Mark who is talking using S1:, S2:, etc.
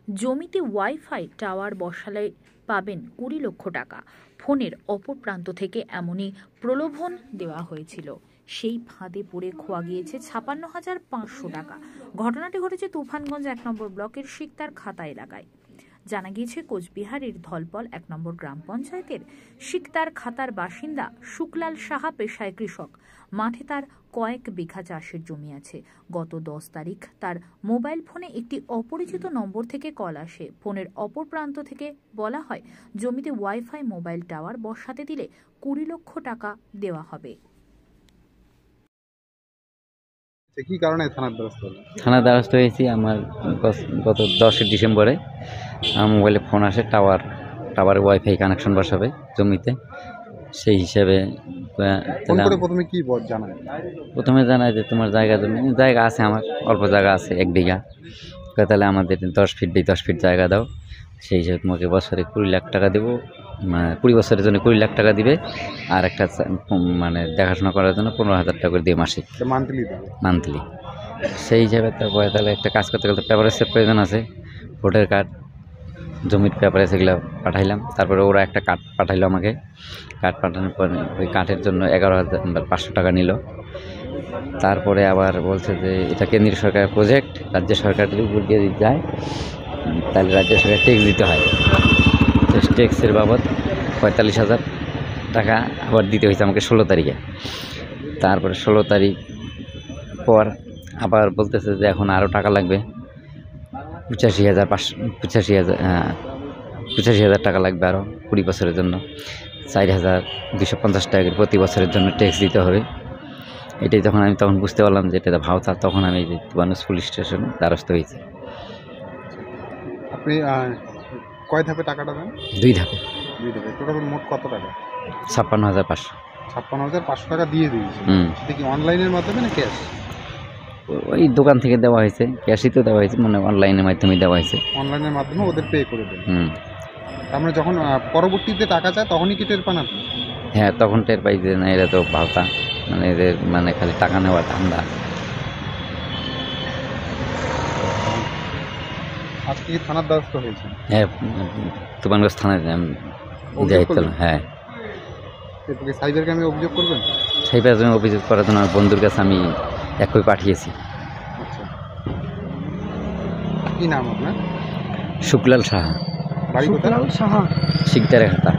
S1: জমিতে wifi tower বসালে পাবেন 20 লক্ষ টাকা। ফোনের অপর প্রান্ত থেকে এমনই প্রলোভন দেওয়া হয়েছিল। সেই ফাঁদে পড়ে খোয়া গিয়েছে 56,500 টাকা। ঘটনাটি ঘটেছে তুফানগঞ্জ 1 নম্বর ব্লকের শিকদার খাতা এলাকায়। জানা গিয়েছে কোচবিহারের ধলপল 1 নম্বর গ্রাম পঞ্চায়েতের শিকদার খাতার বাসিন্দা শুকলাল সাহা পেশায় কৃষক। মাঠে তার কয়েক বিঘা চাষের জমি আছে। গত 10 তারিখ তার মোবাইল ফোনে একটি অপরিচিত নম্বর থেকে কল আসে। ফোনের অপর প্রান্ত থেকে বলা হয় জমিতে ওয়াইফাই মোবাইল টাওয়ার বসাতে দিলে 20 লক্ষ টাকা দেওয়া হবে।
S2: কি কারণে
S3: থানার দ্বারস্থ হয়েছি? আমার গত 10 ডিসেম্বরে আমার মোবাইলে ফোন আসে, টাওয়ারে ওয়াইফাই কানেকশন বসাবে জমিতে। সেই হিসাবে প্রথমে জানায় যে তোমার জায়গা আছে, আমার অল্প জায়গা আছে 1 বিঘা। তাহলে আমাদের 10 ফিট 10 ফিট জায়গা দাও, সেই হিসাবে তোমাকে বছরে 20 লাখ টাকা দেবো। 20 বছরের জন্য 20 লাখ টাকা দিবে, আর একটা দেখাশোনা করার জন্য 15,000 টাকা করে দিয়ে মাসিক মান্থলি। সেই হিসাবে তারপরে তাহলে একটা কাজ করতে গেলে পেপারসের প্রয়োজন আছে, ভোটার কার্ড, জমির পেপারে সেগুলো পাঠাইলাম। তারপরে ওরা একটা কার্ড পাঠাইলো আমাকে। কার্ড পাঠানোর পরে ওই কার্ডের জন্য 11,500 টাকা নিল। তারপরে আবার বলছে যে এটা কেন্দ্রীয় সরকারের প্রজেক্ট, রাজ্য সরকারের উপর দিয়ে যায়, তাহলে রাজ্য সরকার ট্যাক্স দিতে হয়। ট্যাক্সের বাবদ 45,000 টাকা আবার দিতে হয়েছে আমাকে 16 তারিখে। তারপরে 16 তারিখ পর আবার বলতেছে যে এখন আরও টাকা লাগবে, 85,000 টাকা লাগবে আরও 20 বছরের জন্য। 4,250 টাকা প্রতি বছরের জন্য ট্যাক্স দিতে হবে। এটাই আমি তখন বুঝতে পারলাম যে এটা ভাওতা। তখন আমি তুফানগঞ্জ পুলিশ স্টেশনে দ্বারস্থ হয়েছি।
S2: আপনি কয় ধাপে টাকাটা দেন?
S3: 2 ধাপে।
S2: টোটাল মোট কত টাকা?
S3: 56,500।
S2: 56,500 টাকা দিয়ে দিয়েছি। সেটা কি অনলাইনের মাধ্যমে না ক্যাশ?
S3: ওই দোকান থেকে দেওয়া হয়েছে, ক্যাশই তো দেওয়া হয়েছে, অনলাইনের মাধ্যমে দেওয়া হয়েছে।
S2: অনলাইনের মাধ্যমে ওদের পে করে দেন। তার মানে যখন পরবর্তীতে টাকা চায় তখনই কি টের পান আপনি?
S3: হ্যাঁ, তখন টের পাই যে না, এরা তো ভাওতা, এদের খালি টাকা নেওয়ার ধান্দা।
S2: আজকে কি থানার দ্বারস্থ হয়েছে?
S3: হ্যাঁ, তুফানগঞ্জ থানায় হ্যাঁ।
S2: সাইবার ক্রাইমে অভিযোগ করবেন?
S3: সাইবার ক্রাইমে অভিযোগ করার জন্য আমার বন্ধুর কাছে আমি এক কপি পাঠিয়েছি।
S2: আচ্ছা, কি নাম আপনার?
S3: শুকলাল সাহা।
S2: বাড়ি কোথায়?
S3: শিকদার খাতা।